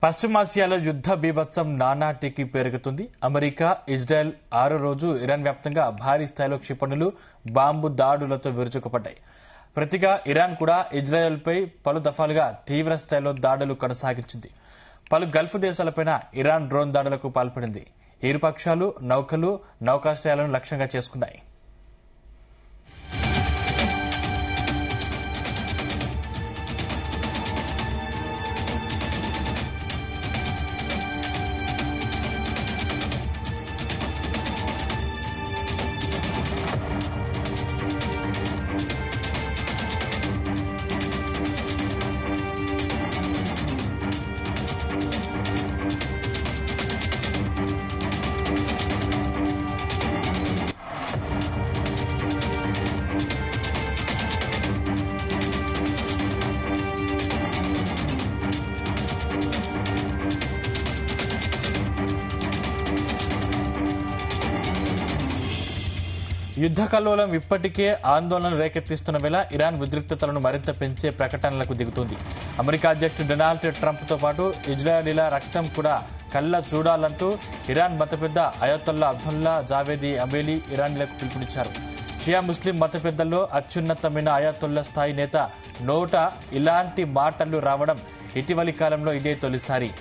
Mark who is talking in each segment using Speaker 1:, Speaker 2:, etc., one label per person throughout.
Speaker 1: పశ్చిమాసియాలో యుద్ధ బీభత్సం నానాటికి పెరుగుతుంది. అమెరికా, ఇజ్రాయెల్ 6వ రోజు ఇరాన్ వ్యాప్తంగా భారీ స్థాయిలో క్షిపణులు, బాంబు దాడులతో విరుచుకుపడ్డాయి. ప్రతిగా ఇరాన్ కూడా ఇజ్రాయెల్పై పలు దఫాలుగా తీవ్ర స్థాయిలో దాడులు కొనసాగించింది. పలు గల్ఫ్ దేశాలపై ఇరాన్ డ్రోన్ దాడులకు పాల్పడింది. ఇరు పక్షాలు నౌకలు, నౌకాశ్రయాలను లక్ష్యంగా చేసుకున్నాయి. యుద్ధ కల్లోలం ఇప్పటికే ఆందోళన రేకెత్తిస్తున్న వేళ ఇరాన్ ఉద్రిక్తతలను మరింత పెంచే ప్రకటనలకు దిగుతుంది. అమెరికా అధ్యక్షుడు డొనాల్డ్ ట్రంప్తో పాటు ఇజ్రాయెలీల రక్తం కూడా కళ్ళ చూడాలంటూ ఇరాన్ మత పెద్ద అయతొల్లా అబ్దుల్లా జావేదీ అమేలీ ఇరాన్లకు పిలుపునిచ్చారు. షియా ముస్లిం మత పెద్దల్లో అత్యున్నతమైన అయతొల్లా స్థాయి నేత నోట ఇలాంటి మాటలు రావడం ఇటీవలి కాలంలో ఇదే తొలిసారి.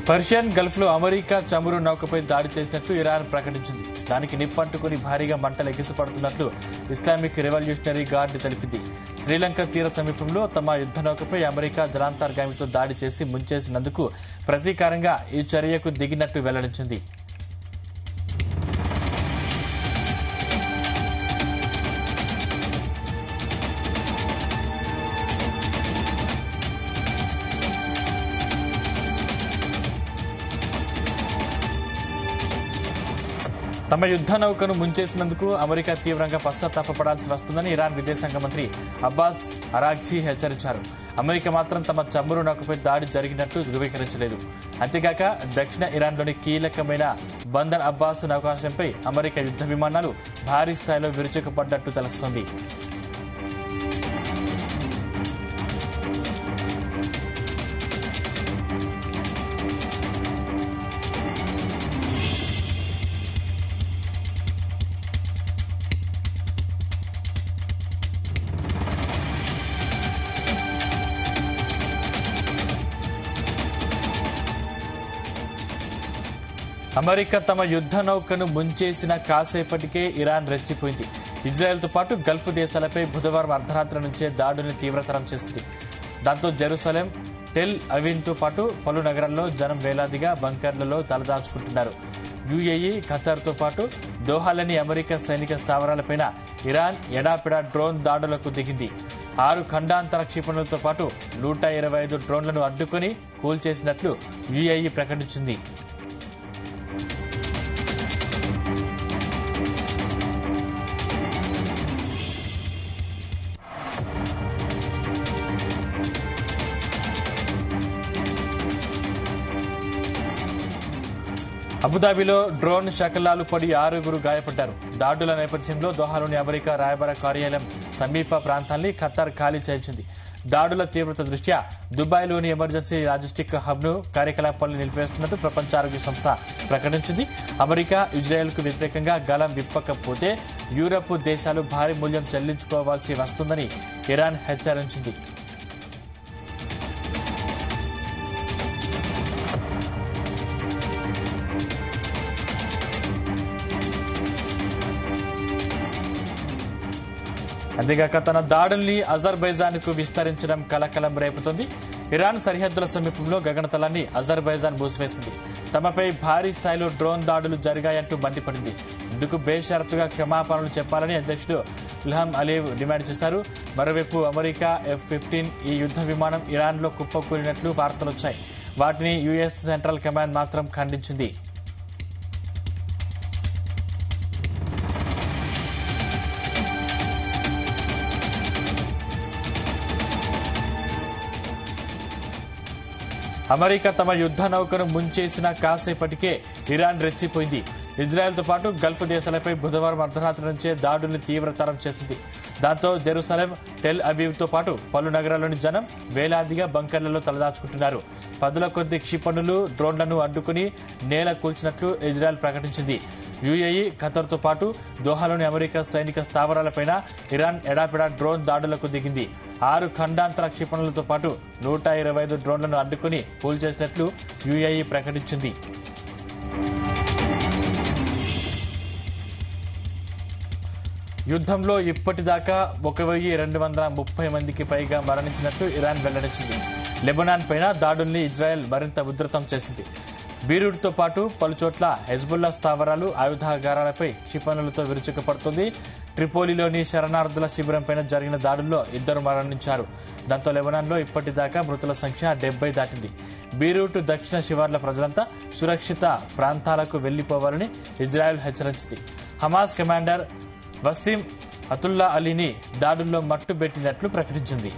Speaker 1: పర్షియన్ గల్ఫ్లో అమెరికా చమురు నౌకపై దాడి చేసినట్లు ఇరాన్ ప్రకటించింది. దానికి నిప్పంటుకుని భారీగా మంటలు ఎగిసిపడుతున్నట్లు ఇస్లామిక్ రెవల్యూషనరీ గార్డ్ తెలిపింది. శ్రీలంక తీర సమీపంలో తమ యుద్ధ నౌకపై అమెరికా జలాంతర్గామితో దాడి చేసి ముంచేసినందుకు ప్రతీకారంగా ఈ చర్యకు దిగినట్టు వెల్లడించింది. తమ యుద్ధ నౌకను ముంచేసినందుకు అమెరికా తీవ్రంగా పశ్చాత్తాపపడాల్సి వస్తుందని ఇరాన్ విదేశాంగ మంత్రి అబ్బాస్ అరాగ్జీ హెచ్చరించారు. అమెరికా మాత్రం తమ చమురు నౌకపై దాడి జరిగినట్లు ధృవీకరించలేదు. అంతేగాక దక్షిణ ఇరాన్లోని కీలకమైన బందర్ అబ్బాస్ నౌకాశ్రయంపై అమెరికా యుద్ధ విమానాలు భారీ స్థాయిలో విరుచుకుపడ్డట్టు తెలుస్తోంది. అమెరికా తమ యుద్ధ నౌకను ముంచేసిన కాసేపటికే ఇరాన్ రెచ్చిపోయింది. ఇజ్రాయెల్తో పాటు గల్ఫ్ దేశాలపై బుధవారం అర్ధరాత్రి నుంచే దాడుల్ని తీవ్రతరం చేసింది. దాంతో జెరూసలేం, టెల్ అవీవ్తో పాటు పలు నగరాల్లో జనం వేలాదిగా బంకర్లలో తలదాచుకుంటున్నారు. యుఏఈ, ఖతార్తో పాటు దోహాలోని అమెరికా సైనిక స్థావరాలపై ఇరాన్ ఎడాపెడా డ్రోన్ దాడులకు దిగింది. 6 ఖండాంతర క్షిపణులతో పాటు 125 డ్రోన్లను అడ్డుకుని కూల్చేసినట్లు యుఏఈ ప్రకటించింది. అబుదాబిలో డ్రోన్ శకలాలు పడి 6గురు గాయపడ్డారు. దాడుల నేపథ్యంలో దోహాలోని అమెరికా రాయబార కార్యాలయం సమీప ప్రాంతాన్ని ఖతార్ ఖాళీ చేయించింది. దాడుల తీవ్రత దృష్ట్యా దుబాయ్లోని ఎమర్జెన్సీ లాజిస్టిక్ హబ్ను కార్యకలాపాలను నిలిపివేస్తున్నట్టు ప్రపంచ ఆరోగ్య సంస్థ ప్రకటించింది. అమెరికా, ఇజ్రాయెల్కు వ్యతిరేకంగా గళం విప్పకపోతే యూరప్ దేశాలు భారీ మూల్యం చెల్లించుకోవాల్సి వస్తుందని ఇరాన్ హెచ్చరించింది. అంతేగాక తన దాడుల్ని అజర్బైజాన్కు విస్తరించడం కలకలం రేపుతోంది. ఇరాన్ సరిహద్దుల సమీపంలో గగనతలాన్ని అజర్బైజాన్ మూసివేసింది. తమపై భారీ స్థాయిలో డ్రోన్ దాడులు జరిగాయంటూ మండిపడింది. ఇందుకు బేషరతుగా క్షమాపణలు చెప్పాలని అధ్యక్షుడు ఇల్హాం అలీవ్ డిమాండ్ చేశారు. మరోవైపు అమెరికా F-15 ఈ యుద్ధ విమానం ఇరాన్లో కుప్పకూలినట్లు వార్తలొచ్చాయి. వాటిని యుఎస్ సెంట్రల్ కమాండ్ మాత్రం ఖండించింది. అమెరికా తమ యుద్ధ నౌకను ముంచేసిన కాసేపటికే ఇరాన్ రెచ్చిపోయింది. ఇజ్రాయెల్తో పాటు గల్ఫ్ దేశాలపై బుధవారం అర్ధరాత్రి నుంచే దాడుల్ని తీవ్రతరం చేసింది. దాంతో జెరూసలేం, టెల్ అవీవ్తో పాటు పలు నగరాల్లోని జనం వేలాదిగా బంకర్లలో తలదాచుకుంటున్నారు. పదుల కొద్ది క్షిపణులు, డ్రోన్లను అడ్డుకుని నేల కూల్చినట్లు ఇజ్రాయెల్ ప్రకటించింది. యుఏఈ, ఖతర్తో పాటు దోహాలోని అమెరికా సైనిక స్థావరాలపైన ఇరాన్ ఎడాపెడా డ్రోన్ దాడులకు దిగింది. 6 ఖండాంతర క్షిపణులతో పాటు 125 డ్రోన్లను అడ్డుకుని కూల్చేసినట్లు యుఏఈ ప్రకటించింది. యుద్ధంలో ఇప్పటిదాకా 1230 మందికి పైగా మరణించినట్లు ఇరాన్ వెల్లడించింది. లెబనాన్ పైన దాడుల్ని ఇజ్రాయెల్ మరింత ఉధృతం చేసింది. బీరూట్తో పాటు పలుచోట్ల హెజ్బుల్లా స్థావరాలు, ఆయుధాగారాలపై క్షిపణులతో విరుచుకుపడుతుంది. ట్రిపోలీలోని శరణార్థుల శిబిరంపైన జరిగిన దాడుల్లో 2 మరణించారు. దాంతో లెబనాన్లో ఇప్పటిదాకా మృతుల సంఖ్య 70 దాటింది. బీరూట్ దక్షిణ శివార్ల ప్రజలంతా సురక్షిత ప్రాంతాలకు వెళ్లిపోవాలని ఇజ్రాయెల్ హెచ్చరించింది. హమాస్ కమాండర్ వసీం అతుల్లా అలీని దాడుల్లో మట్టుబెట్టినట్లు ప్రకటించింది.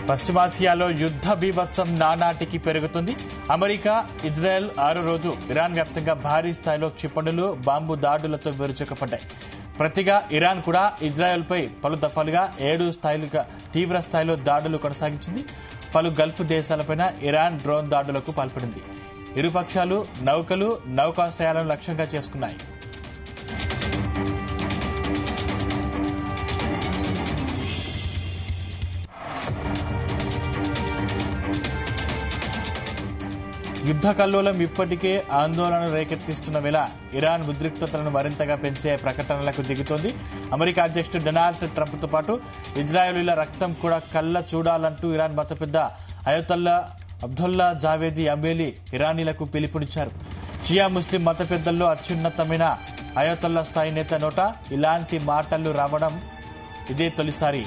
Speaker 1: పశ్చిమాసియాలో యుద్ధ బీభత్సం నానాటికి పెరుగుతుంది. అమెరికా, ఇజ్రాయెల్ 6వ రోజు ఇరాన్ వ్యాప్తంగా భారీ స్థాయిలో క్షిపణులు, బాంబు దాడులతో విరుచుకుపడ్డాయి. ప్రతిగా ఇరాన్ కూడా ఇజ్రాయెల్పై పలు దఫాలుగా 7 తీవ్ర స్థాయిలో దాడులు కొనసాగించింది. పలు గల్ఫ్ దేశాలపైన ఇరాన్ డ్రోన్ దాడులకు పాల్పడింది. ఇరుపక్షాలు నౌకలు, నౌకాశ్రయాలను లక్ష్యంగా చేసుకున్నాయి. యుద్ధ కల్లోలం ఇప్పటికే ఆందోళన రేకెత్తిస్తున్న వేళ ఇరాన్ ఉద్రిక్తతలను మరింతగా పెంచే ప్రకటనలకు దిగుతోంది. అమెరికా అధ్యక్షుడు డొనాల్డ్ ట్రంప్తో పాటు ఇజ్రాయేలీల రక్తం కూడా కళ్ళ చూడాలంటూ ఇరాన్ మత పెద్ద అయతొల్లా అబ్దుల్లా జావేదీ అమేలి ఇరానీలకు పిలుపునిచ్చారు. షియా ముస్లిం మత పెద్దల్లో అత్యున్నతమైన అయతొల్లా స్థాయి నేత నోట ఇలాంటి మాటలు రావడం ఇదే తొలిసారి.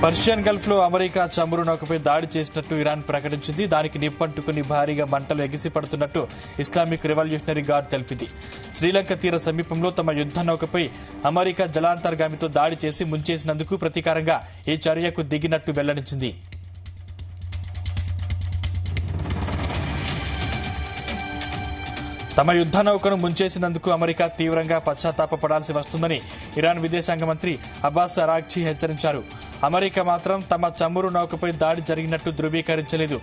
Speaker 1: పర్షియన్ గల్ఫ్ లో అమెరికా చమురు నౌకపై దాడి చేసినట్టు ఇరాన్ ప్రకటించింది. దానికి నిప్పంటుకుని భారీగా మంటలు ఎగిసిపడుతున్నట్టు ఇస్లామిక్ రెవల్యూషనరీ గార్డ్ తెలిపింది. శ్రీలంక తీర సమీపంలో తమ యుద్ధ నౌకపై అమెరికా జలాంతర్గామితో దాడి చేసి ముంచేసినందుకు ప్రతీకారంగా ఈ చర్యకు దిగినట్టు వెల్లడించింది. తమ యుద్ధ నౌకను ముంచేసినందుకు అమెరికా తీవ్రంగా పశ్చాత్తాపపడాల్సి వస్తుందని ఇరాన్ విదేశాంగ మంత్రి అబ్బాస్ అరాగ్చి హెచ్చరించారు. అమెరికా మాత్రం తమ చమురు నౌకపై దాడి జరిగినట్టు ధృవీకరించలేదు.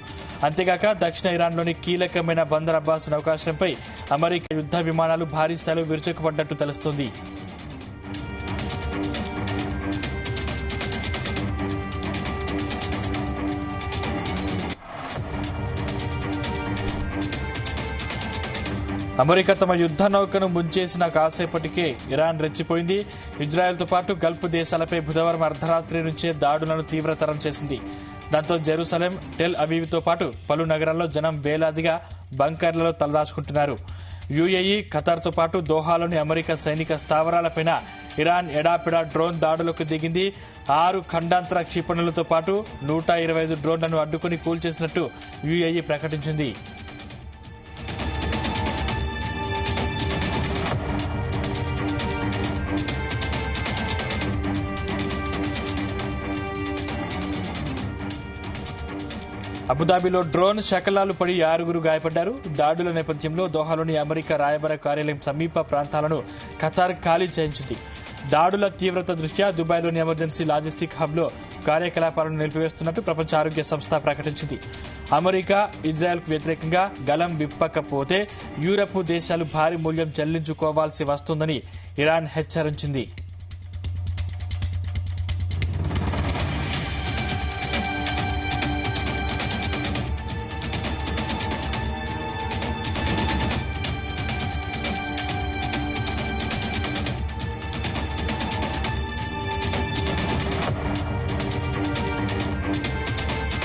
Speaker 1: అంతేగాక దక్షిణ ఇరాన్లోని కీలకమైన బందర్ అబ్బాస్ నౌకాశ్రయంపై అమెరికా యుద్ధ విమానాలు భారీ స్థాయిలో విరుచుకుపడ్డట్టు తెలుస్తోంది. అమెరికా తమ యుద్ధ నౌకను ముంచేసిన కాసేపటికే ఇరాన్ రెచ్చిపోయింది. ఇజ్రాయెల్తో పాటు గల్ఫ్ దేశాలపై బుధవారం అర్ధరాత్రి నుంచే దాడులను తీవ్రతరం చేసింది. దాంతో జెరూసలేం, టెల్ అవీవ్తో పాటు పలు నగరాల్లో జనం వేలాదిగా బంకర్లలో తలదాచుకుంటున్నారు. యుఏఈ, ఖతర్తో పాటు దోహాలోని అమెరికా సైనిక స్థావరాలపైన ఇరాన్ ఎడాపెడా డ్రోన్ దాడులకు దిగింది. 6 ఖండాంతర క్షిపణులతో పాటు 125 డ్రోన్లను అడ్డుకుని కూల్చేసినట్టు యుఏఈ ప్రకటించింది. అబుదాబిలో డ్రోన్ శకలాలు పడి 6 గాయపడ్డారు. దాడుల నేపథ్యంలో దోహాలోని అమెరికా రాయబార కార్యాలయం సమీప ప్రాంతాలను ఖతార్ ఖాళీ చేయించింది. దాడుల తీవ్రత దృష్ట్యా దుబాయ్లోని ఎమర్జెన్సీ లాజిస్టిక్ హబ్లో కార్యకలాపాలను నిలిపివేస్తున్నట్టు ప్రపంచ ఆరోగ్య సంస్థ ప్రకటించింది. అమెరికా ఇజ్రాయెల్కు వ్యతిరేకంగా గలం విప్పకపోతే యూరప్ దేశాలు భారీ మూల్యం చెల్లించుకోవాల్సి వస్తుందని ఇరాన్ హెచ్చరించింది.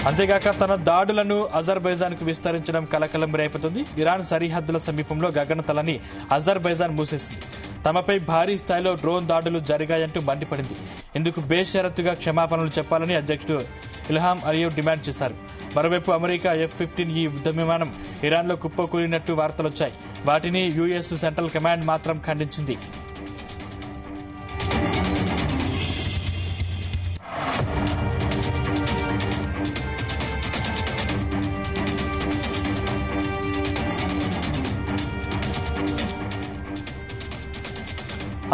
Speaker 1: అంతేగాక తన దాడులను అజర్బైజాన్కు విస్తరించడం కలకలం రేపుతుంది. ఇరాన్ సరిహద్దుల సమీపంలో గగనతలని అజర్బైజాన్ మూసేసింది. తమపై భారీ స్థాయిలో డ్రోన్ దాడులు జరిగాయంటూ మండిపడింది. ఇందుకు బేషరతుగా క్షమాపణలు చెప్పాలని అధ్యక్షుడు ఇల్హాం అలియేవ్ డిమాండ్ చేశారు. మరోవైపు అమెరికా F-15 ఈ యుద్ధ విమానం ఇరాన్లో కుప్పకూలినట్టు వార్తలొచ్చాయి. వాటిని యుఎస్ సెంట్రల్ కమాండ్ మాత్రం ఖండించింది.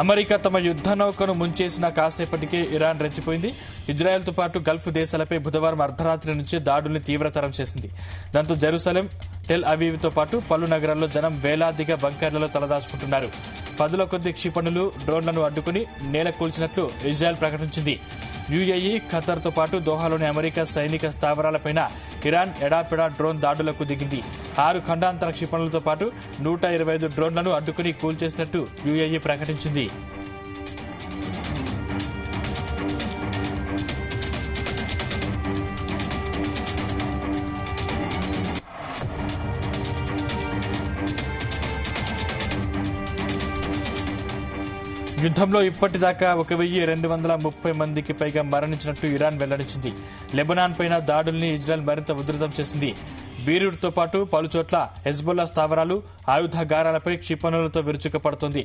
Speaker 1: అమెరికా తమ యుద్ధ నౌకను ముంచేసిన కాసేపటికే ఇరాన్ రెచ్చిపోయింది. ఇజ్రాయెల్తో పాటు గల్ఫ్ దేశాలపై బుధవారం అర్ధరాత్రి నుంచి దాడుల్ని తీవ్రతరం చేసింది. దాంతో జెరూసలేం, టెల్ అవీవ్తో పాటు పలు నగరాల్లో జనం వేలాదిగా బంకర్లలో తలదాచుకుంటున్నారు. పదుల కొద్ది క్షిపణులు, డ్రోన్లను అడ్డుకుని నేల కూల్చినట్లు ఇజ్రాయెల్ ప్రకటించింది. యుఏఈ, ఖతర్తో పాటు దోహాలోని అమెరికా సైనిక స్థావరాలపైన ఇరాన్ ఎడాపెడా డ్రోన్ దాడులకు దిగింది. 6 ఖండాంతర క్షిపణులతో పాటు 125 డ్రోన్లను అడ్డుకుని కూల్చేసినట్టు యుఏఈ ప్రకటించింది. యుద్ధంలో ఇప్పటిదాకా 1230 మందికి పైగా మరణించినట్టు ఇరాన్ వెల్లడించింది. లెబనాన్ పైన దాడుల్ని ఇజ్రాయెల్ మరింత ఉధృతం చేసింది. బీరూట్తో పాటు పలుచోట్ల హెజ్బొల్లా స్థావరాలు, ఆయుధాగారాలపై క్షిపణులతో విరుచుకుపడుతోంది.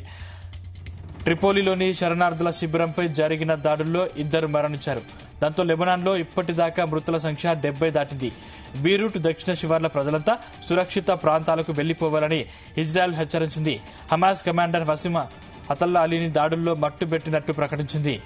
Speaker 1: ట్రిపోలీలోని శరణార్థుల శిబిరంపై జరిగిన దాడుల్లో 2 మరణించారు. దాంతో లెబనాన్లో ఇప్పటిదాకా మృతుల సంఖ్య 70 దాటింది. బీరూట్ దక్షిణ శివార్ల ప్రజలంతా సురక్షిత ప్రాంతాలకు వెళ్లిపోవాలని ఇజ్రాయెల్ హెచ్చరించింది. హమాస్ కమాండర్ వసీమ్ అతల్లా అలీని దాడుల్లో మట్టుబెట్టినట్టు ప్రకటించింది.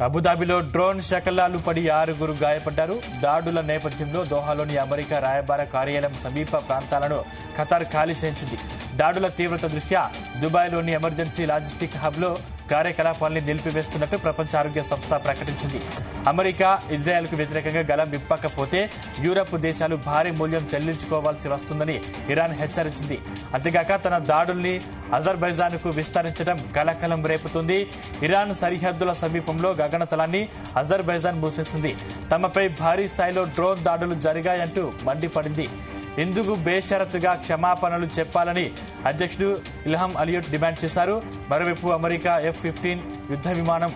Speaker 1: అబుదాబిలో డ్రోన్ శకలాలు పడి 6 గాయపడ్డారు. దాడుల నేపథ్యంలో దోహాలోని అమెరికా రాయబార కార్యాలయం సమీప ప్రాంతాలను ఖతార్ ఖాళీ చేయించింది. దాడుల తీవ్రత దృష్ట్యా దుబాయ్లోని ఎమర్జెన్సీ లాజిస్టిక్ హబ్లో కార్యకలాపాల్ని నిలిపివేస్తున్నట్టు ప్రపంచ ఆరోగ్య సంస్థ ప్రకటించింది. అమెరికా ఇజ్రాయెల్కు వ్యతిరేకంగా గలం విప్పకపోతే యూరప్ దేశాలు భారీ మూల్యం చెల్లించుకోవాల్సి వస్తుందని ఇరాన్ హెచ్చరించింది. అంతేగాక తన దాడుల్ని అజర్బైజాన్కు విస్తరించడం కలకలం రేపుతుంది. ఇరాన్ సరిహద్దుల సమీపంలో గగనతలాన్ని అజర్బైజాన్ మూసేసింది. తమపై భారీ స్థాయిలో డ్రోన్ దాడులు జరిగాయంటూ మండిపడింది. ఇందుకు బేషరతుగా క్షమాపణలు చెప్పాలని అధ్యక్షుడు ఇల్హాం అలియేవ్ డిమాండ్ చేశారు. మరోవైపు అమెరికా F-15 యుద్ధ విమానం